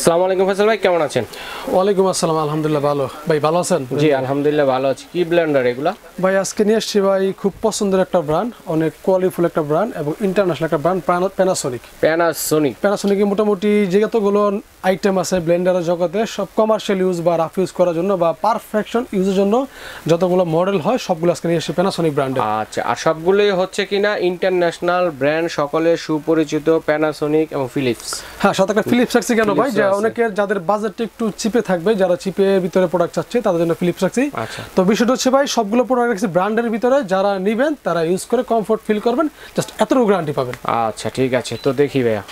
আসসালামু আলাইকুম ফয়সাল ভাই, কেমন আছেন? ওয়ালাইকুম আসসালাম, আলহামদুলিল্লাহ ভালো। ভাই ভালো আছেন? জি আলহামদুলিল্লাহ ভালো আছি। কি ব্লেন্ডার এগুলা? ভাই আজকে নিয়ে এসেছি ভাই খুব পছন্দের একটা ব্র্যান্ড, অনেক কোয়ালিটিফুল একটা ব্র্যান্ড এবং ইন্টারন্যাশনাল একটা ব্র্যান্ড, প্যানাসোনিকের মোটামুটি যে যতগুলো আইটেম আছে ব্লেন্ডারের জগতে সব কমার্শিয়াল ইউজ বা রাফ ইউজ করার জন্য বা পারফেকশন ইউজের জন্য যতগুলো মডেল হয় সবগুলো আজকে নিয়ে এসেছি প্যানাসোনিক ব্র্যান্ডের। আচ্ছা, আর সবগুলোই হচ্ছে কিনা ইন্টারন্যাশনাল ব্র্যান্ড, সকলের সুপরিচিত প্যানাসোনিক এবং ফিলিপস। হ্যাঁ, সাথে একটা ফিলিপস রাখছি কেন ভাই, যে অনেকের যাদের বাজেটটা একটু চিপে থাকবে, যারা চিপের ভিতরে প্রোডাক্ট চাচ্ছে তাদের জন্য ফিলিপস রাখছি। তো বিষয়টা হচ্ছে ভাই সবগুলো প্রোডাক্ট রাখছি ব্র্যান্ডের ভিতরে, যারা নেবেন তারা ইউজ করে কমফোর্ট ফিল করবেন, জাস্ট এতটুকু গ্যারান্টি পাবেন। আচ্ছা ঠিক আছে, তো দেখি ভাইয়া।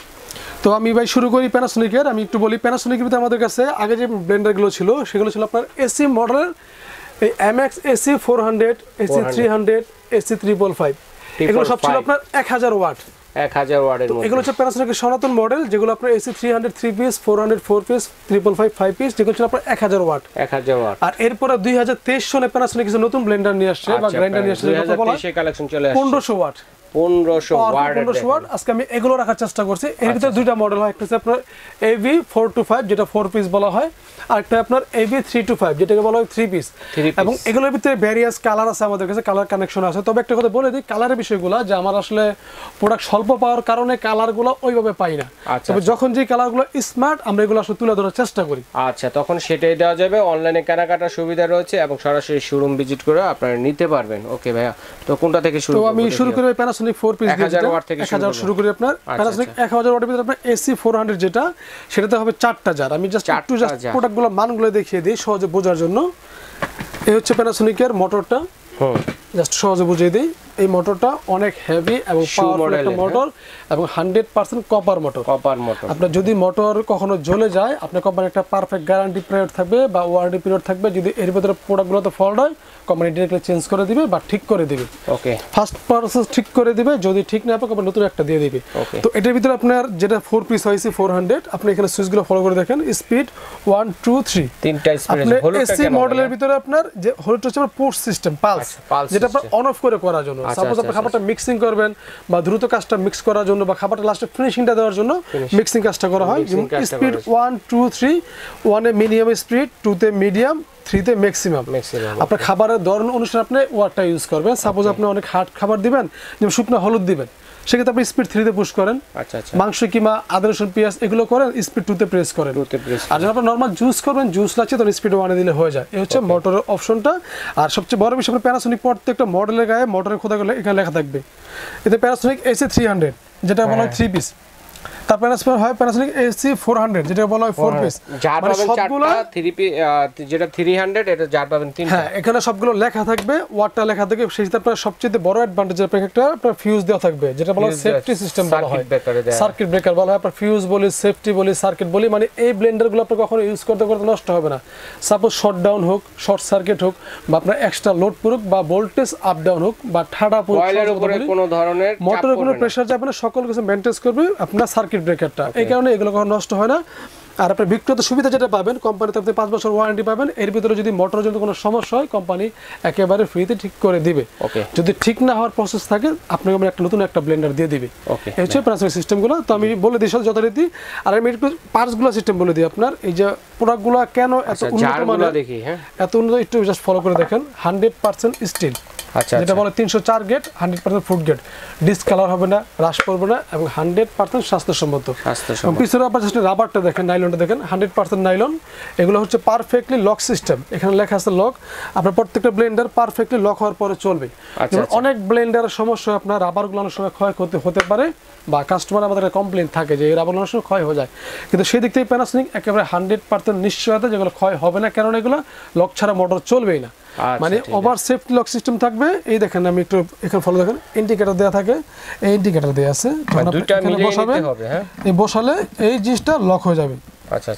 তো আমি ভাই শুরু করি প্যানাসোনিকের। আমি একটু বলি প্যানাসোনিকের ভিতরে আমাদের কাছে আগে যে ব্লেন্ডারগুলো ছিল সেগুলো ছিল আপনার এসি মডেলের, এই এমএক্স এসি 400, এসি 300, এসি 355, এগুলো সব ছিল আপনার 1000 ওয়াট। 1000 ওয়াটের মধ্যে এগুলো হচ্ছে প্যানাসোনিকের সনাতন মডেল, যেগুলো আপনার এসি 300 3 পিস, 400 4 পিস, 355 5 পিস, যেগুলো ছিল আপনার 1000 ওয়াট। 1000 ওয়াট। আর এরপরে 2023 সনে প্যানাসোনিক কিছু নতুন ব্লেন্ডার নিয়ে আসছে বা গ্রাইন্ডার নিয়ে আসছে, যেটা বলা হয় কালেকশন চলে আসছে 1500 ওয়াট। 1500 ওয়াট। আজকে আমি এগুলো রাখার চেষ্টা করছি। এর ভিতরে দুইটা মডেল হয়, একটা হচ্ছে আপনার AV 425 যেটা 4 পিস বলা হয়, আর একটা আপনার AV 325 যেটাকে বলা হয় 3 পিস। এবং এগুলোর ভিতরে ভ্যারিয়াস কালার আছে, আমাদের কাছে কালার কানেকশন আছে। তবে একটা কথা বলে দিই কালারের বিষয়গুলো, যে আমার আসলে প্রোডাক্ট স্বল্প পাওয়ার কারণে কালারগুলো ওইভাবে পাই না। তবে যখন যে কালারগুলো স্মার্ট আমরা এগুলো আসলে তুলে ধরার চেষ্টা করি, আচ্ছা তখন সেটাই দেওয়া যাবে। অনলাইনে কেনাকাটার সুবিধা রয়েছে এবং সরাসরি শোরুম ভিজিট করে আপনারা নিতে পারবেন। ওকে ভাইয়া, তো কোনটা থেকে শুরু? তো আমি শুরু করি প্যানাসোনিক 4 পিস 1000 ওয়াট থেকে 1000 শুরু করি। আপনার প্যানাসোনিক 1000 ওয়াটের ভিতরে আপনার এসি 400 যেটা, সেটাতে হবে 4টা জার। আমি জাস্ট একটু প্রোডাক্টগুলো মানগুলো দেখিয়ে দিই সহজে বোঝার জন্য। এই হচ্ছে প্যানাসোনিকের মোটরটা, জাস্ট সহজে বুঝিয়ে দিই। এই মোটরটা অনেক হেভি এবং পাওয়ারফুল একটা মোটর এবং 100% কপার মোটর। আপনার যদি মোটর কখনো জ্বলে যায়, আপনার কোম্পানি একটা পারফেক্ট গ্যারান্টি পিরিয়ড থাকবে বা ওয়ারেন্টি পিরিয়ড থাকবে। যদি এর ভিতরে প্রোডাক্টগুলোতে ফল্ট হয়, কোম্পানি ডিরেক্টলি চেঞ্জ করে দিবে বা ঠিক করে দিবে। ওকে, ফার্স্ট প্রসেস ঠিক করে দিবে। যদি ঠিক না হয় কোম্পানি নতুন একটা দিয়ে দিবে। তো এটার ভিতরে আপনার যেটা 4 পিস হয়েছে 400, আপনি এখানে সুইচগুলো ফলো করে দেখেন। স্পিড 1 2 3 তিনটা স্পিড। এসি মডেলের ভিতরে আপনার যে হলুদটা হচ্ছে পুশ সিস্টেম, পালস, যেটা আপনার অন অফ করে করার জন্য। সাপোজ আপনি খাবারটা মিক্সিং করবেন বা দ্রুত কাজটা মিক্স করার জন্য বা খাবারটা লাস্টে ফিনিশিংটা দেওয়ার জন্য মিক্সিং কাজটা করা হয়। স্পিড 1 2 3, 1 এ মিডিয়াম স্পিড, 2 তে মিডিয়াম, 3 তে ম্যাক্সিমাম। আপনার খাবারের ধরন অনুসারে আপনি ওয়াটটা ইউজ করবেন। সাপোজ আপনি অনেক হার্ড খাবার দিবেন, যেমন শুকনো হলুদ দিবেন, সেক্ষেত্রে আপনি স্পিড 3 তে পুশ করেন। মাংস কিংবা আদা রসুন পেঁয়াজ এগুলো করেন, স্পিড 2 তে প্রেস করেন। আর যখন আপনি নর্মাল জুস করবেন, জুস লাগছে তখন স্পিড 1 এ দিলে হয়ে যায়। এই হচ্ছে মোটরের অপশনটা। আর সবচেয়ে বড় বিষয়, প্যানাসোনিক প্রত্যেকটা মডেলের গায়ে মোটরের খোদা করলে এখানে লেখা থাকবে। এতে প্যানাসোনিক এসি 300 যেটা বলা হয় 3 পিস, তারপর হয় প্যানাসোনিক এসি 400 যেটা বলা হয় 4 পিস। মানে সবগুলো 3 পিস, যেটা 300 এটা জার পাবেন 3টা। হ্যাঁ, এখানে সবগুলো লেখা থাকবে, ওয়াটটা লেখা থাকবে। সেই সাথে আপনার সবচেয়ে বড় অ্যাডভান্টেজ একটা আপনার ফিউজ দেওয়া থাকবে, যেটা বলা হয় সেফটি সিস্টেম বলা হয়, সার্কিট ব্রেকার বলা হয়। আপনার ফিউজ বলি, সেফটি বলি, সার্কিট বলি, মানে এই ব্লেন্ডারগুলো আপনি কখনো ইউজ করতে করতে নষ্ট হবে না। সাপোজ শর্ট ডাউন হোক, শর্ট সার্কিট হোক, বা আপনার এক্সট্রা লোড পড়ুক, বা ভোল্টেজ আপ ডাউন হোক, বা ঠাডা পড়ুক, কয়েলের উপরে কোনো ধরনের মোটরের কোনো প্রেসার যাবে না, সকল কিছু মেইনটেইন করবে আপনার সার্কিট ব্রেকারটা। এই কারণে এগুলো কখনো নষ্ট হয় না। আর আপনার বিক্রয়ের সুবিধা যেটা পাবেন, কোম্পানি তরফ থেকে 5 বছর ওয়ারেন্টি পাবেন। এর ভিতরে যদি মোটরের জন্য কোনো সমস্যা হয়, কোম্পানি একেবারে ফ্রিতে ঠিক করে দিবে। যদি ঠিক না হওয়ার প্রসেস থাকে, আপনাকে আমরা একটা নতুন একটা ব্লেন্ডার দিয়ে দিবে। এই হচ্ছে প্যানাসোনিক সিস্টেমগুলো। তো আমি বলে দিই যথারীতি। আর আমি একটু পার্টসগুলো সিস্টেম বলে দিই। আপনার এই যে প্রোডাক্টগুলো কেন এত উন্নত মানের, এত উন্নত, একটু জাস্ট ফলো করে দেখেন। 100% স্টিল, যেটা বলে 304 গেট, 100% ফুড গেট, ডিসকালার হবে না, হ্রাস করবে না এবং 100% স্বাস্থ্যসম্মত। পিছনে আপনার জাস্ট রাবারটা দেখেন, নাইলনটা দেখেন, 100% নাইলন। এগুলো হচ্ছে পারফেক্টলি লক সিস্টেম। এখানে লেখা আছে লক। আপনার প্রত্যেকটা ব্লেন্ডার পারফেক্টলি লক হওয়ার পরে চলবে। অনেক ব্লেন্ডারের সমস্যা আপনার রাবারগুলো অনেক সময় ক্ষয় হতে পারে, বা কাস্টমার আমাদের কমপ্লেন থাকে যে এই রাবারগুলো অনেক সময় ক্ষয় হয়ে যায়। কিন্তু সেই দিক থেকে প্যানাসোনিক একেবারে 100% নিশ্চয়তা যেগুলো ক্ষয় হবে না, কারণ এগুলো লক ছাড়া মোটর চলবেই না। মানে ওভার সেফটি লক সিস্টেম থাকবে। এই দেখেন, আমি একটু এখানে ফলো দেখেন, ইন্ডিকেটর দেওয়া থাকে, এই ইন্ডিকেটর দেওয়া আছে, দুইটা মিলিয়ে নিতে হবে। হ্যাঁ, এই বসালে এই জিনিসটা লক হয়ে যাবে। আচ্ছা,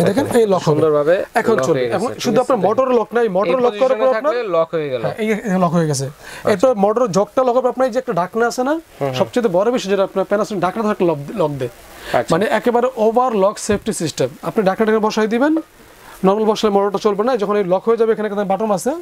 দেখেন এই লক সুন্দরভাবে এখন চলবে। এখন শুধু আপনার মোটর লক নাই, মোটর লক করার পর আপনার লক হয়ে গেল, এই লক হয়ে গেছে। এরপর মোটর জকটা লক হবে। আপনার যে একটা ঢাকনা আছে না, সবচেয়ে বড় বিষয় যেটা আপনার প্যানাসোনিক ঢাকনা থাকলে লক দেয়, মানে একেবারে ওভার লক সেফটি সিস্টেম। আপনি ঢাকনাটাকে বসাই দিবেন, নরমাল বসালে মোটরটা চলবে না। যখন এই লক হয়ে যাবে, এখানে একটা বাটন আছে,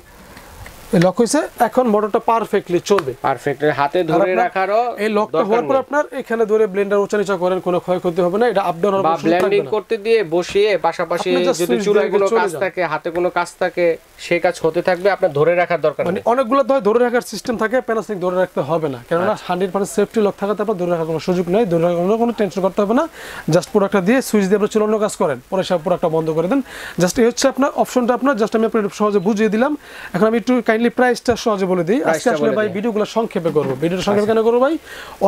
এই লক হইছে, এখন মোটরটা পারফেক্টলি চলবে, পারফেক্টলি হাতে ধরে রাখারও এই লকটা হওয়ার পর আপনার এখানে ধরে ব্লেন্ডার উঁচা নিচা করেন, কোনো ক্ষয়ক্ষতি হবে না, এটা আপ ডাউন বা ব্লেন্ডিং করতে দিয়ে বসিয়ে পাশাপাশি যদি চুলায় কোনো কাজ থাকে, হাতে কোনো কাজ থাকে, সেই কাজ হতে থাকবে, আপনার ধরে রাখার দরকার নেই। মানে অনেকগুলো ধরে রাখার সিস্টেম থাকে, প্যানাসোনিক ধরে রাখতে হবে না, কারণ 100% সেফটি লক থাকাতে আপনার ধরে রাখার কোনো সুযোগ নেই, ধরে রাখার কোনো টেনশন করতে হবে না। জাস্ট প্রোডাক্টটা দিয়ে সুইচ দিয়ে আপনি চুলানো কাজ করেন, পরে সব প্রোডাক্টটা বন্ধ করে দেন। জাস্ট এই হচ্ছে আপনার অপশনটা, আপনার জাস্ট আমি আপনাকে সহজে বুঝিয়ে দিলাম। এখন আমি একটু কাইন্ডলি প্রাইসটা সহজে বলে দিই। আজকে আসলে ভাই ভিডিওগুলো সংক্ষেপে করব, ভিডিওটা সংক্ষেপে কেন করব ভাই,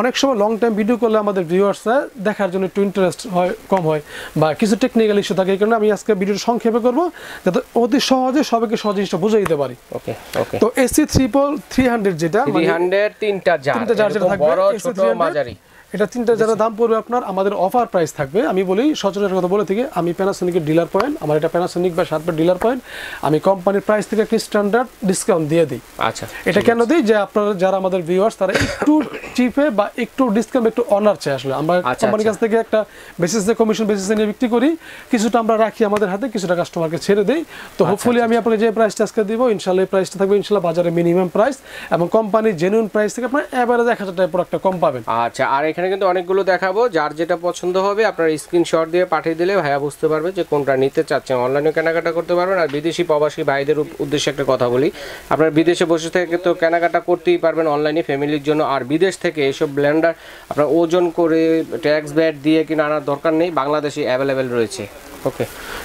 অনেক সময় লং টাইম ভিডিও করলে আমাদের ভিউয়ার্সরা দেখার জন্য একটু ইন্টারেস্ট হয়, কম হয়, বা কিছু টেকনিক্যাল ইস্যু থাকে, এই কারণে আমি আজকে ভিডিওটা সংক্ষেপে করব, যাতে অতি সহজে সবাইকে সহজ জিনিসটা বুঝিয়ে দিতে পারি। ওকে ওকে। তো এসি 300 যেটা 300 তিনটা জার যেটা থাকবে, বড় ছোট মাঝারি, এটা তিনটা যারা দাম পড়বে আপনার, আমাদের অফার প্রাইস থাকবে। আমি বলি সচরাচর কথা বলে থেকে, আমি প্যানাসোনিকের ডিলার পয়েন্ট, আমার এটা প্যানাসোনিক বা শার্পের ডিলার পয়েন্ট, আমি কোম্পানির প্রাইস থেকে একটি স্ট্যান্ডার্ড ডিসকাউন্ট দিয়ে দিই। আচ্ছা, এটা কেন দিই, যে আপনারা যারা আমাদের ভিউয়ার্স তারা একটু চিপে বা একটু ডিসকাউন্ট, একটু অনার চাই, আসলে আমরা কোম্পানির কাছ থেকে একটা বেসিসে কমিশন বেসিসে নিয়ে বিক্রি করি, কিছুটা আমরা রাখি আমাদের হাতে, কিছুটা কাস্টমারকে ছেড়ে দেই। তো হোপফুলি আমি আপনাকে যে প্রাইসটা আজকে দিব, ইনশাআল্লাহ এই প্রাইসটা থাকবে ইনশাআল্লাহ বাজারে মিনিমাম প্রাইস, এবং কোম্পানির জেনুইন প্রাইস থেকে আপনার এভারেজ 1000 টাকা প্রোডাক্টটা কম পাবেন। আচ্ছা, আর এখানে কিন্তু অনেকগুলো দেখাবো, যার যেটা পছন্দ হবে আপনার স্ক্রিনশট দিয়ে পাঠিয়ে দিলে ভাইয়া বুঝতে পারবে যে কোনটা নিতে চাচ্ছেন, অনলাইনে কেনাকাটা করতে পারবেন। আর বিদেশি প্রবাসী ভাইদের উদ্দেশ্যে একটা কথা বলি, আপনার বিদেশে বসে থেকে তো কেনাকাটা করতেই পারবেন অনলাইনে ফ্যামিলির জন্য, আর বিদেশ থেকে এইসব ব্লেন্ডার আপনার ওজন করে ট্যাক্স ব্যাট দিয়ে কিনা আনার দরকার নেই, বাংলাদেশে অ্যাভেলেবেল রয়েছে। ওকে,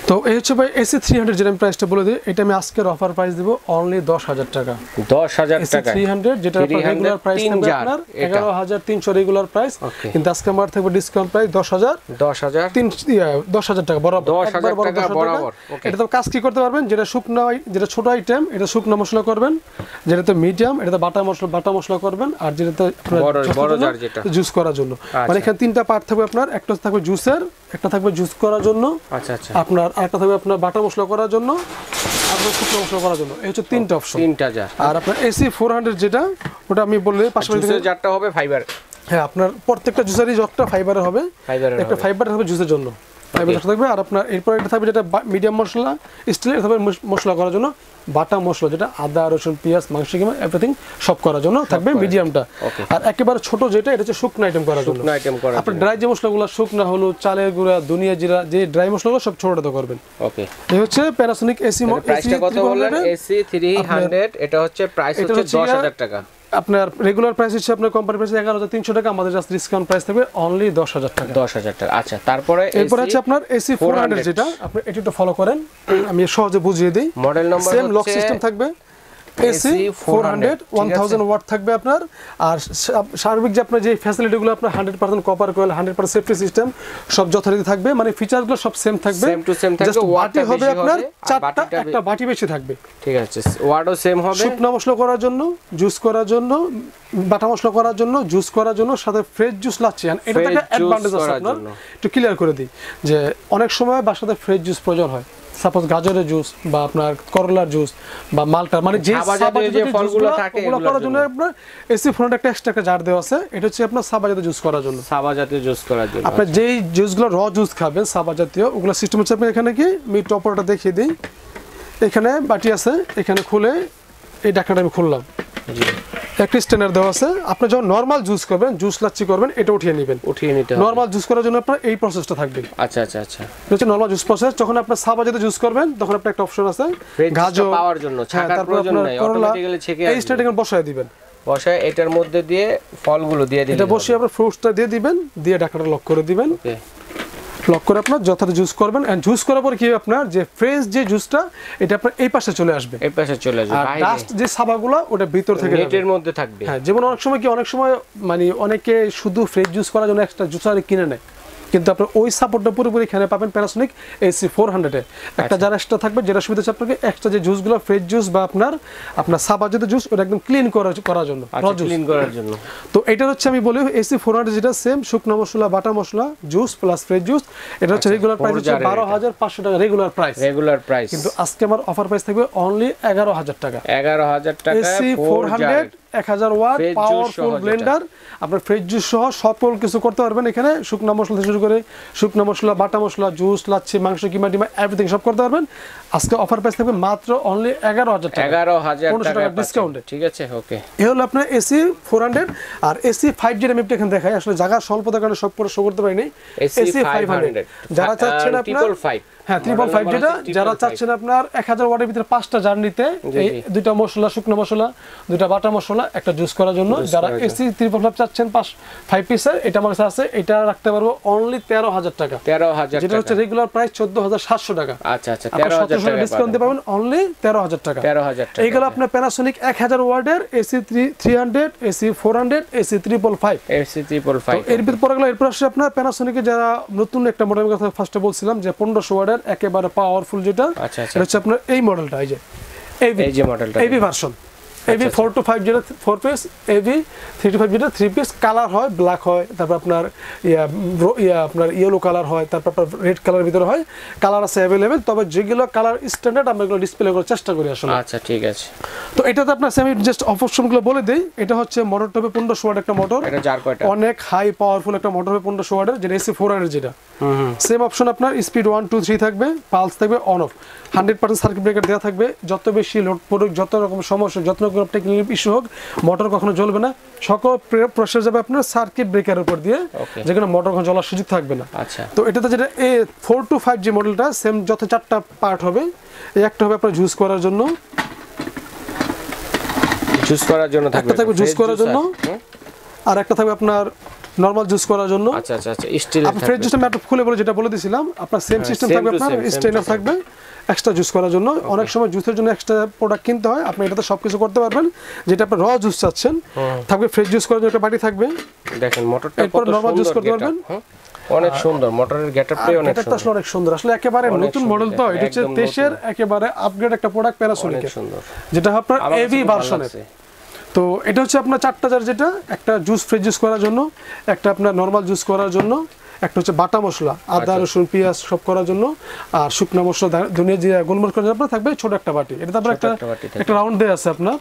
তো এই হচ্ছে ভাই এসি 300 যেটা আমি প্রাইসটা বলে দিই, এটা আমি আজকের অফার প্রাইস দিব অনলি 10,000 টাকা। 10,000 টাকা 300, যেটা রেগুলার প্রাইস থাকবে আপনার 11,300 রেগুলার প্রাইস, কিন্তু আজকে আমার থাকবে ডিসকাউন্ট প্রাইস 10,000 টাকা বরাবর, 10,000 টাকা বরাবর। এটা তো কাজ কি করতে পারবেন, যেটা শুকনো, যেটা ছোট আইটেম এটা শুকনো মশলা করবেন, যেটাতে মিডিয়াম এটাতে বাটা মশলা করবেন, আর যেটাতে বড় জার যেটা জুস করার জন্য, মানে এখানে তিনটা পার্ট থাকবে আপনার, একটা থাকবে জুসের, একটা থাকবে জুস করার জন্য, আচ্ছা আচ্ছা, আপনার আরেকটা থাকবে আপনার বাটা মশলা করার জন্য, আপনার শুকনো মশলা করার জন্য। এই হচ্ছে তিনটা অপশন, তিনটা জার। আর আপনার এসি 400 যেটা, ওটা আমি বললে পাশাপাশি জুসের জারটা হবে ফাইবার। হ্যাঁ, আপনার প্রত্যেকটা জুসারই জগটা ফাইবারের হবে, একটা ফাইবার থাকবে জুসের জন্য, ফাইবার থাকবে। আর আপনার এরপর এটা থাকবে যেটা মিডিয়াম মশলা স্টিলের থাকবে মশলা করার জন্য, বাটা মশলা যেটা আদা রসুন পেঁয়াজ মাংস কিংবা এভরিথিং সব করার জন্য থাকবে মিডিয়ামটা। আর একেবারে ছোট যেটা, এটা হচ্ছে শুকনো আইটেম করার জন্য, আপনার ড্রাই যে মশলাগুলো, শুকনো হলুদ, চালের গুঁড়া, দুনিয়া জিরা, যে ড্রাই মশলাগুলো সব ছোটটা করবেন। ওকে, এই হচ্ছে প্যানাসোনিক এসি। প্রাইসটা কত বললেন? এসি 300, এটা হচ্ছে প্রাইস হচ্ছে 10,000 টাকা। আপনার রেগুলার প্রাইস হচ্ছে আপনার কোম্পানি প্রাইস 11,300 টাকা, আমাদের জাস্ট ডিসকাউন্ট প্রাইস থাকবে অনলি 10,000 টাকা। 10,000 টাকা। আচ্ছা, তারপরে এরপর আছে আপনার এসি 400 যেটা, আপনি এটা একটু ফলো করেন, আমি সহজে বুঝিয়ে দিই। Model number same lock system থাকবে, এসি 400 1000 ওয়াট থাকবে আপনার। আর সার্বিক যে আপনার যে ফ্যাসিলিটিগুলো আপনার 100% কপার কয়েল, 100% সেফটি সিস্টেম সব যথারীতি থাকবে, মানে ফিচারগুলো সব সেম থাকবে, সেম টু সেম থাকবে। ওয়াটটা হবে আপনার 4টা, একটা বাটি বেশি থাকবে। ঠিক আছে, ওয়াটও সেম হবে। শুকনো মশলা করার জন্য, জুস করার জন্য, বাটা মশলা করার জন্য, জুস করার জন্য, সাথে ফ্রেশ জুস লাচ্ছি। এটা একটা অ্যাডভান্টেজ আছে আপনার, একটু ক্লিয়ার করে দিই যে অনেক সময় বাসাতে ফ্রেশ জুস প্রয়োজন হয়, সাপোজ গাজরের জুস বা আপনার করলার জুস বা মালটা, মানে যে ফলগুলো থাকে ওগুলো করার জন্য আপনার এসি 400 একটা এক্সট্রা জার দেওয়া আছে। এটা হচ্ছে আপনার সাবা জাতীয় জুস করার জন্য, সাবা জাতীয় জুস করার জন্য। আপনি যেই জুসগুলো র জুস খাবেন সাবা জাতীয়, ওগুলো সিস্টেম হচ্ছে আপনি এখানে কি আমি টপারটা দেখিয়ে দিই, এখানে বাটি আছে, এখানে খুলে এই ঢাকনাটা আমি খুললাম, একটা স্ট্যান্ডার্ড দেওয়া আছে। আপনি যখন নরমাল জুস করবেন, জুস লাচ্ছি করবেন, এটা উঠিয়ে নেবেন, উঠিয়ে নিতে হবে। নরমাল জুস করার জন্য আপনার এই প্রসেসটা থাকবে। আচ্ছা আচ্ছা আচ্ছা, এটা হচ্ছে নরমাল জুস প্রসেস। যখন আপনি সাবা জাতীয় জুস করবেন, তখন আপনার একটা অপশন আছে গাজর পাওয়ার জন্য, ছাকার প্রয়োজন নাই, অটোমেটিক্যালি ছেঁকে এই স্ট্যান্ডার্ড বসায় দিবেন, বসায় এটার মধ্যে দিয়ে ফলগুলো দিয়ে দিবেন, এটা বসিয়ে আপনি ফ্রুটসটা দিয়ে দিবেন, দিয়ে ঢাকনাটা লক করে দিবেন। ওকে, লক করে আপনার যথাযথ জুস করবেন, এন্ড জুস করার পর কি আপনার যে ফ্রেশ যে জুসটা এটা আপনার এই পাশে চলে আসবে, এই পাশে চলে আসবে, আর ডাস্ট যে সাবাগুলো ওটা ভিতর থেকে নেটের মধ্যে থাকবে। হ্যাঁ, যেমন অনেক সময় মানে অনেকে শুধু ফ্রেশ জুস করার জন্য এক্সট্রা জুসার কিনে নেয়, কিন্তু আপনার ওই সাপোর্টটা পুরোপুরি এখানে পাবেন প্যানাসোনিক এসি 400 এ। একটা যারা এক্সট্রা থাকবে, যেটা সুবিধা হচ্ছে আপনাকে এক্সট্রা যে জুসগুলো ফ্রেশ জুস বা আপনার সাবা জাতীয় জুস, ওটা একদম ক্লিন করার জন্য, ক্লিন করার জন্য। তো এটা হচ্ছে আমি বলি এসি 400 যেটা সেম শুকনো মশলা, বাটা মশলা, জুস প্লাস ফ্রেশ জুস, এটা হচ্ছে রেগুলার প্রাইস হচ্ছে 12,500 টাকা রেগুলার প্রাইস। কিন্তু আজকে আমার অফার প্রাইস থাকবে অনলি 11,000 টাকা। 11,000 টাকা এসি 400 1000 ওয়াট পাওয়ারফুল ব্লেন্ডার, আপনার ফ্রেশ জুস সহ সকল কিছু করতে পারবেন এখানে। শুকনো মশলা থেকে শুরু করে শুকনো মশলা, বাটা মশলা, জুস, লাচ্ছি, মাংস, কিমা টিমা এভরিথিং সব করতে পারবেন। আজকে অফার প্রাইস থাকবে মাত্র অনলি 11000 টাকা, 11000 টাকা ডিসকাউন্টে। ঠিক আছে, ওকে। এই হলো আপনার এসি 400 আর এসি 5 যেটা আমি এখানে দেখাই, আসলে জায়গা স্বল্পতার কারণে সব করে শো করতে পারিনি। এসি 500 যারা চাচ্ছেন আপনার 555, হ্যাঁ 355 যেটা যারা চাচ্ছেন আপনার 1000 ওয়াটের ভিতরে 5টা জার নিতে, এই দুইটা মশলা, শুকনো মশলা, দুইটা বাটা মশলা, একটা জুস করার জন্য, যারা এসি 355 চাচ্ছেন 5 পিসের, এটা আমার কাছে আছে, এটা রাখতে পারবো অনলি 13000 টাকা, 13000 যেটা হচ্ছে রেগুলার প্রাইস 14700 টাকা। আচ্ছা আচ্ছা, 13000 টাকা ডিসকাউন্ট দিতে পারবেন অনলি 13000 টাকা। 13000 টাকা। এইগুলো আপনার প্যানাসোনিক 1000 ওয়াটের এসি 300, এসি 400, এসি 355, এসি 355। এর ভিতর এরপর আসলে আপনার প্যানাসোনিকে যারা নতুন একটা মডেলের কথা ফার্স্টে বলছিলাম যে 1500 ওয়াটের একেবারে পাওয়ারফুল যেটা, এটা হচ্ছে আপনার এই মডেলটা, এই যে মডেলটা এবি ভার্সন, এবি 4 to 5 যেটা 4 পিস, এবি 3 to 5 যেটা 3 পিস, কালার হয় ব্ল্যাক হয়, তারপর আপনার আপনার ইয়েলো কালার হয়, তারপর আপনার রেড কালারের ভিতরে হয়, কালার আছে অ্যাভেলেবেল। তবে যেগুলো কালার স্ট্যান্ডার্ড আমরা এগুলো ডিসপ্লে করার চেষ্টা করি আসলে। আচ্ছা ঠিক আছে। তো এটাতে আপনার আমি জাস্ট অপশনগুলো বলে দেই। এটা হচ্ছে মোটরটা হবে 1500 ওয়াট একটা মোটর, এটা জার কয়টা, অনেক হাই পাওয়ারফুল একটা মোটর হবে 1500 ওয়াটের, যেটা এসি 400 যেটা। সেম অপশন আপনার স্পিড 1 2 3 থাকবে, পালস থাকবে, অন অফ, 100% সার্কিট ব্রেকার দেওয়া থাকবে। যত বেশি লোড পড়ুক, যত রকম সমস্যা, যত রকম টেকনিক্যাল ইস্যু হোক, মোটর কখনো জ্বলবে না। সকল প্রেসার যাবে আপনার সার্কিট ব্রেকারের উপর দিয়ে, যেখানে মোটর কখনো জ্বলার সুযোগ থাকবে না। আচ্ছা, তো এটাতে যেটা 4 to 5 যে মডেলটা, সেম যত 4টা পার্ট হবে, এই একটা হবে আপনার জুস করার জন্য, জুস করার জন্য থাকবে, একটা থাকবে জুস করার জন্য, আর একটা থাকবে আপনার নরমাল জুস করার জন্য। আচ্ছা আচ্ছা আচ্ছা, স্টিল আপনার ফ্রেশ জুসটা আমি একটু খুলে বলে যেটা বলে দিয়েছিলাম, আপনার সেম সিস্টেম থাকবে, আপনার স্টেইনার থাকবে এক্সট্রা জুস করার জন্য। অনেক সময় জুসের জন্য এক্সট্রা প্রোডাক্ট কিনতে হয়, আপনি এটাতে সবকিছু করতে পারবেন। যেটা আপনি র জুস চাচ্ছেন থাকবে, ফ্রেশ জুস করার জন্য একটা বাটি থাকবে, দেখেন মোটরটা এরপর নরমাল জুস করতে পারবেন। অনেক সুন্দর মোটরের গেটআপটাই অনেক সুন্দর, আসলে অনেক সুন্দর, আসলে একেবারে নতুন মডেল। তো এটা হচ্ছে দেশের একেবারে আপগ্রেড একটা প্রোডাক্ট প্যানাসোনিকের, যেটা আপনার এবি ভার্সনের। তো এটা হচ্ছে আপনার 4টা জার, যেটা একটা জুস ফ্রেশ জুস করার জন্য, একটা আপনার নরমাল জুস করার জন্য, একটা হচ্ছে বাটা মশলা, আদা রসুন পেঁয়াজ সব করার জন্য, আর শুকনো মশলা ধনিয়া জিরা গোলমরিচ করার জন্য আপনার থাকবে ছোট একটা বাটি। এটা তারপর একটা রাউন্ড দেয়া আছে আপনার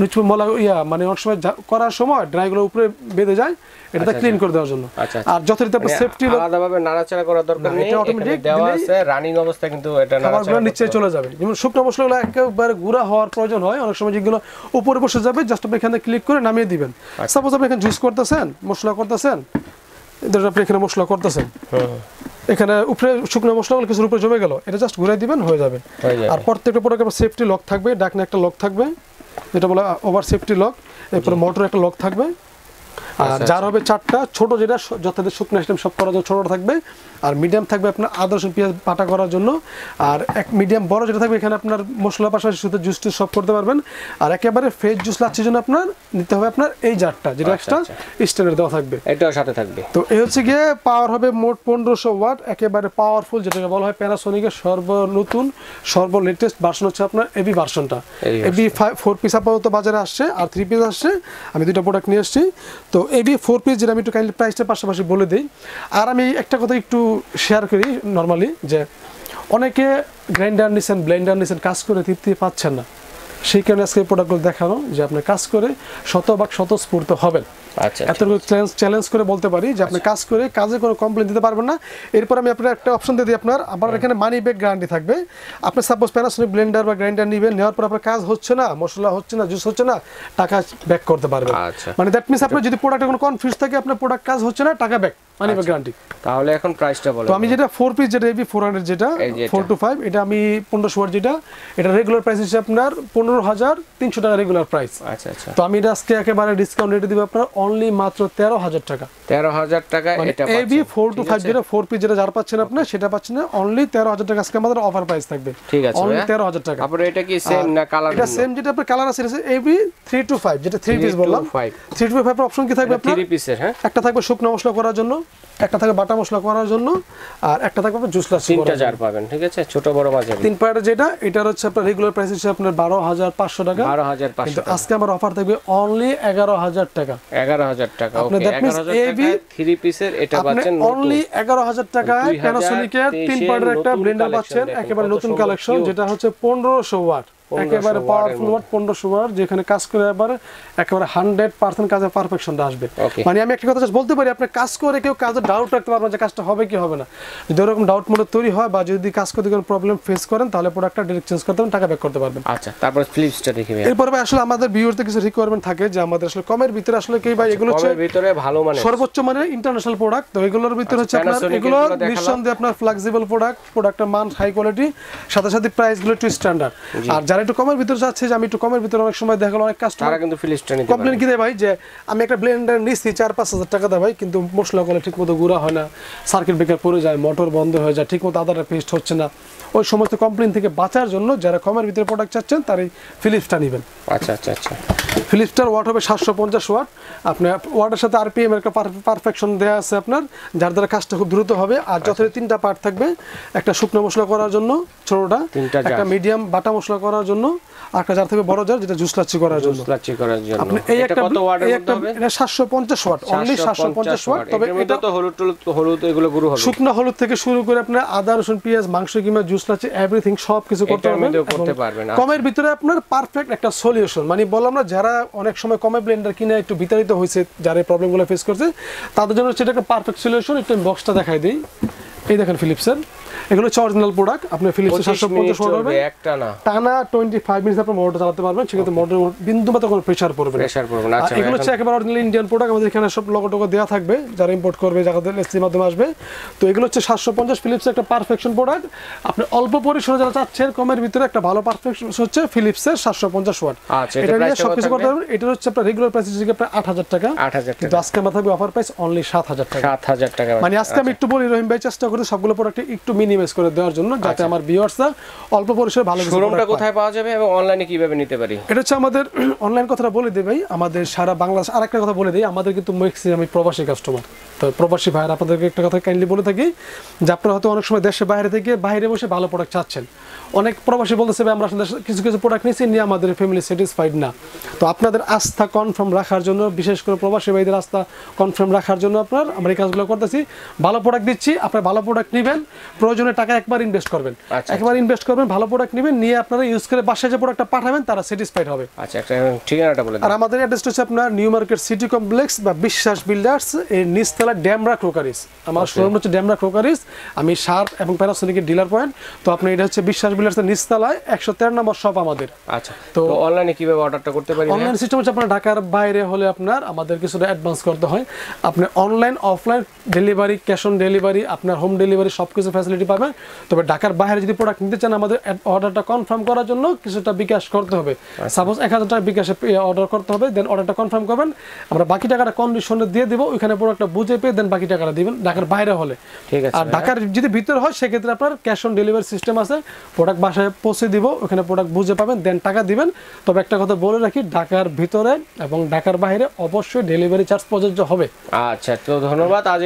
নিচে মলা মানে অনেক সময় করার সময় ড্রাইগুলো উপরে বেঁধে যায়, এটাতে ক্লিন করে দেওয়ার জন্য। আর যথারীতি আপনার সেফটি আলাদাভাবে নাড়াচাড়া করার দরকার নেই, এটা অটোমেটিক দেওয়া আছে রানিং অবস্থায়, কিন্তু এটা নাড়াচাড়া নিচে চলে যাবে। যেমন শুকনো মশলাগুলো একেবারে গুঁড়া হওয়ার প্রয়োজন হয়, অনেক সময় যেগুলো উপরে বসে যাবে, জাস্ট আপনি এখানে ক্লিক করে নামিয়ে দিবেন। সাপোজ আপনি এখানে জুস করতেছেন, মশলা করতেছেন, আপনি এখানে মশলা করতেছেন, এখানে উপরে শুকনো মশলাগুলো কিছুর উপরে জমে গেল, এটা জাস্ট ঘুরাই দিবেন, হয়ে যাবে। আর প্রত্যেকটা প্রোডাক্টে সেফটি লক থাকবে, ডাকনা একটা লক থাকবে, যেটা বলে ওভার সেফটি লক, এরপরে মোটর একটা লক থাকবে। আর যার হবে 4টা, ছোট যেটা যথাযথ শুকনো আইটেম সব করার জন্য ছোটটা থাকবে, আর মিডিয়াম থাকবে আপনার আদা রসুন পেঁয়াজ বাটা করার জন্য, আর এক মিডিয়াম বড় যেটা থাকবে, এখানে আপনার মশলা পাশাপাশি শুধু জুস টুস সব করতে পারবেন। আর একেবারে ফ্রেশ জুস লাচ্ছির জন্য আপনার নিতে হবে আপনার এই জারটা, যেটা এক্সট্রা স্ট্যান্ডার্ড দেওয়া থাকবে, এটাও সাথে থাকবে। তো এই হচ্ছে গিয়ে পাওয়ার হবে মোট 1500 ওয়াট, একেবারে পাওয়ারফুল, যেটাকে বলা হয় প্যানাসোনিকের সর্বনতুন লেটেস্ট ভার্সন হচ্ছে আপনার এবি ভার্সনটা। এবি 4 পিস আপাতত বাজারে আসছে, আর 3 পিস আসছে, আমি 2টা প্রোডাক্ট নিয়ে আসছি। তো এবি 4 পিস যেটা আমি একটু কাইন্ডলি প্রাইসটার পাশাপাশি বলে দিই। আর আমি একটা কথা একটু শেয়ার করি নর্মালি, যে অনেকে গ্রাইন্ডার নিছেন, ব্লেন্ডার নিছেন, কাজ করে তৃপ্তি পাচ্ছেন না, সেই কারণে আজকে এই প্রোডাক্টগুলো দেখানো, যে আপনি কাজ করে শতভাগ স্বতঃস্ফূর্ত হবেন। এতটুকু চ্যালেঞ্জ করে বলতে পারি যে আপনি কাজ করে কাজে কোনো কমপ্লেন দিতে পারবেন না। এরপর আমি আপনার একটা অপশন দিয়ে দিই, আপনার আবার এখানে মানি ব্যাক গ্যারান্টি থাকবে। আপনি সাপোজ প্যানাসোনিক ব্লেন্ডার বা গ্রাইন্ডার নেবেন, নেওয়ার পর আপনার কাজ হচ্ছে না, মশলা হচ্ছে না, জুস হচ্ছে না, টাকা ব্যাক করতে পারবেন। মানে দ্যাট মিনস আপনার যদি প্রোডাক্টে কোনো কনফিউজ থাকে, আপনার প্রোডাক্ট কাজ হচ্ছে না, টাকা ব্যাক, মানি ব্যাক গ্যারান্টি। তাহলে এখন প্রাইসটা বলো। তো আমি যেটা 4 পিস যেটা এবি 400 যেটা 4 to 5, এটা আমি 1500 ওয়াট যেটা, এটা রেগুলার প্রাইস হচ্ছে আপনার 15300 টাকা রেগুলার প্রাইস। আচ্ছা আচ্ছা। তো আমি এটা আজকে একেবারে ডিসকাউন্ট রেটে দিব আপনার অনলি মাত্র 13000 টাকা। 13000 টাকা এটা পাচ্ছেন। এবি 4 to 5 যেটা 4 পিস যেটা যার পাচ্ছেন আপনি, সেটা পাচ্ছেন না অনলি 13000 টাকা। আজকে আমাদের অফার প্রাইস থাকবে, ঠিক আছে, অনলি 13000 টাকা। তারপরে এটা কি সেম না কালার? এটা সেম, যেটা আপনার কালার আছে এটা এবি 3 to 5 যেটা 3 পিস বললাম। 3 to 5 এর অপশন কি থাকবে আপনার? 3 পিসের, হ্যাঁ, একটা থাকবে শুকনো মশলা করার জন্য, একটা থাকবে বাটা মশলা করার জন্য, আর একটা থাকবে জুস লাচ্ছি করার জন্য। 3টা জার পাবেন, ঠিক আছে, ছোট বড় মাঝারি 3 পার্টের যেটা, এটার হচ্ছে আপনার রেগুলার প্রাইস হচ্ছে আপনার 12500 টাকা। 12500 কিন্তু আজকে আমার অফার থাকবে অনলি 11000 টাকা। 11000 টাকা, আপনি ওকে। দ্যাট মিন্স এবি 3 পিসের এটা পাচ্ছেন অনলি 11000 টাকায় প্যানাসোনিকের 3 পার্টের একটা ব্লেন্ডার পাচ্ছেন, একেবারে নতুন কালেকশন, যেটা হচ্ছে 1500 ওয়াট। একেবারে পাওয়ারফুল ওয়াট 1500 ওয়াট, যেখানে কাজ করে একেবারে 100% কাজের পারফেকশনটা আসবে। মানে আমি একটা কথা বলতে পারি, আপনি কাজ করে কেউ কাজে ডাউট রাখতে পারবেন যে কাজটা হবে কি হবে না। যদি এরকম ডাউট মনে তৈরি হয় বা যদি কাজ করতে কোনো প্রবলেম ফেস করেন, তাহলে প্রোডাক্টটা ডিরেক্ট চেঞ্জ করতে পারবেন, টাকা ব্যাক করতে পারবেন। আচ্ছা, তারপর ফিলিপসটা দেখি ভাই। এরপর ভাই আসলে আমাদের ভিউয়ারদের কিছু রিকোয়ারমেন্ট থাকে যে আমাদের আসলে কমের ভিতরে আসলে কি ভাই, এগুলো হচ্ছে কমের ভিতরে ভালো মানে সর্বোচ্চ মানের ইন্টারন্যাশনাল প্রোডাক্ট। তো এগুলোর ভিতরে হচ্ছে আপনার এগুলো নিঃসন্দেহে আপনার ফ্লেক্সিবল প্রোডাক্টের মান হাই কোয়ালিটি, সাথে সাথে প্রাইসগুলো একটু স্ট্যান্ডার্ড। আর যারা একটু কমের ভিতরে যাচ্ছে যে আমি একটু কমের ভিতরে, অনেক সময় দেখা গেল অনেক কাস্টমার তারা কিন্তু ফিলিপসটা নিতে কমপ্লেন কি দেয় ভাই যে আমি একটা ব্লেন্ডার নিচ্ছি 4-5 হাজার টাকা দেয় ভাই, কিন্তু মশলা গুলো ঠিকমতো গুঁড়া হয় না, সার্কিট ব্রেকার পড়ে যায়, মোটর বন্ধ হয়ে যায়, ঠিকমতো আদাটা পেস্ট হচ্ছে না। ওই সমস্ত কমপ্লেন থেকে বাঁচার জন্য যারা কমের ভিতরে প্রোডাক্ট চাচ্ছেন তারা এই ফিলিপসটা নেবেন। আচ্ছা আচ্ছা আচ্ছা। ফিলিপসটার ওয়াট হবে 750 ওয়াট। আপনার ওয়াটের সাথে আরপিএম এর একটা পারফেকশন দেওয়া আছে আপনার, যার দ্বারা কাজটা খুব দ্রুত হবে। আর যথাযথ 3টা পার্ট থাকবে, একটা শুকনো মশলা করার জন্য ছোটটা, একটা মিডিয়াম বাটা মশলা করার জন্য, আর একটা জার থাকবে বড় জার, যেটা জুস লাচ্ছি করার জন্য। আপনি এই একটা কত ওয়াটের মধ্যে হবে? এটা 750 ওয়াট, অনলি 750 ওয়াট। তবে এটা তো হলুদ এগুলো গুঁড়ো হবে, শুকনো হলুদ থেকে শুরু করে আপনার আদা রসুন পেঁয়াজ মাংস কিংবা জুস লাচ্ছি এভরিথিং সব কিছু করতে পারবেন। কমের ভিতরে আপনার পারফেক্ট একটা সলিউশন। মানে বললাম না, যারা অনেক সময় কমে ব্লেন্ডার কিনে একটু বিতাড়িত হয়েছে, যারা এই প্রবলেমগুলো ফেস করছে, তাদের জন্য সেটা একটা পারফেক্ট সলিউশন। একটু বক্সটা দেখাই দিই। এই দেখেন ফিলিপসের, এগুলো হচ্ছে অরিজিনাল প্রোডাক্ট। আপনি ফিলিপসের 750 ওয়াট হবে, টানা 25 মিনিট আপনি মোটর চালাতে পারবেন, সেক্ষেত্রে মোটরের বিন্দু মাত্র কোনো প্রেসার পড়বে না। আচ্ছা, এগুলো হচ্ছে একেবারে অরিজিনাল ইন্ডিয়ান প্রোডাক্ট। আমাদের এখানে সব লোগো টোগো দেওয়া থাকবে, যারা ইম্পোর্ট করবে, যাদের এসসির মাধ্যমে আসবে। তো এগুলো হচ্ছে 750 ফিলিপসের একটা পারফেকশন প্রোডাক্ট। আপনি অল্প পরিসরে যারা চাচ্ছেন কমের ভিতরে একটা ভালো পারফেকশন হচ্ছে ফিলিপসের 750 ওয়াট। এটা নিয়ে সবকিছু করতে পারবেন। এটা হচ্ছে আপনার রেগুলার প্রাইস হিসেবে প্রায় 8000 টাকা, কিন্তু আজকে আমার থাকবে অফার প্রাইস অনলি 7000 টাকা। 7000 টাকা। মানে আজকে আমি একটু বলি রহিম ভাই, চেষ্টা করি সবগুলো প্রোডাক্ট একটু মিনিমাইজ করে দেওয়ার জন্য, যাতে আমার ভিউয়ার্সরা অল্প পরিসরে ভালো কিছু। শোরুমটা কোথায় পাওয়া যাবে এবং অনলাইনে কিভাবে নিতে পারি? এটা হচ্ছে আমাদের অনলাইন কথাটা বলে দেই ভাই, আমাদের সারা বাংলাদেশ। আরেকটা কথা বলে দেই, আমাদের কিন্তু ম্যাক্সিমাম প্রবাসী কাস্টমার। তো প্রবাসী ভাইরা আপনাদেরকে একটা কথা কাইন্ডলি বলে থাকি যে আপনারা হয়তো অনেক সময় দেশে বাইরে থেকে বাইরে বসে ভালো প্রোডাক্ট চাচ্ছেন। অনেক প্রবাসী বলতেছে ভাই আমরা আসলে কিছু কিছু প্রোডাক্ট নিয়েছি, নিয়ে আমাদের ফ্যামিলি স্যাটিসফাইড না। তো আপনাদের আস্থা কনফার্ম রাখার জন্য, বিশেষ করে প্রবাসী ভাইদের আস্থা কনফার্ম রাখার জন্য আমরা এই কাজগুলো করতেছি। ভালো প্রোডাক্ট দিচ্ছি, আপনারা ভালো প্রোডাক্ট নেবেন, প্রয়োজনে টাকা একবার ইনভেস্ট করবেন, একবার ইনভেস্ট করবেন, ভালো প্রোডাক্ট নেবেন, নিয়ে আপনারা ইউজ করে বাসায় যে প্রোডাক্টটা পাঠাবেন তারা স্যাটিসফাইড হবে। আচ্ছা, একটা ঠিকানাটা বলে দিন। আর আমাদের অ্যাড্রেসটা হচ্ছে আপনার নিউ মার্কেট সিটি কমপ্লেক্স বা বিশ্বাস বিল্ডার্স এর নিচতলা ড্যামরা ক্রোকারিস। আমার শোরুম হচ্ছে ড্যামরা ক্রোকারিস, আমি শার্প এবং প্যানাসোনিকের ডিলার পয়েন্ট। তো আপনি এটা হচ্ছে বিশ্বাস বিল্ডার্সের নিচতলায় 113 নম্বর শপ আমাদের। আচ্ছা, তো অনলাইনে কিভাবে অর্ডারটা করতে পারি? অনলাইন সিস্টেম হচ্ছে আপনার ঢাকার বাইরে হলে আপনার আমাদের কিছুটা অ্যাডভান্স করতে হয়। আপনি online offline delivery, cash on delivery, আপনার হোম ডেলিভারি সব কিছু ফ্যাসিলিটি পাবেন। তবে ঢাকার বাইরে যদি প্রোডাক্ট নিতে চান, আমাদের অর্ডারটা কনফার্ম করার জন্য কিছুটা বিকাশ করতে হবে। সাপোজ 1000 টাকা বিকাশে অর্ডার করতে হবে, দেন অর্ডারটা কনফার্ম করবেন, আমরা বাকি টাকাটা কন্ডিশনে দিয়ে দেবো, ওইখানে প্রোডাক্টটা বুঝে পেয়ে দেন বাকি টাকাটা দিবেন ঢাকার বাইরে হলে। ঠিক আছে। আর ঢাকার যদি ভিতরে হয় সেক্ষেত্রে আপনার ক্যাশ অন ডেলিভারি সিস্টেম আছে, প্রোডাক্ট বাসায় পৌঁছে দিব, ওখানে প্রোডাক্ট বুঝে পাবেন, দেন টাকা দিবেন। তবে একটা কথা বলে রাখি, ঢাকার ভিতরে এবং ঢাকার বাইরে অবশ্যই ডেলিভারি চার্জ প্রযোজ্য হবে। আচ্ছা, তো ধন্যবাদ। আজ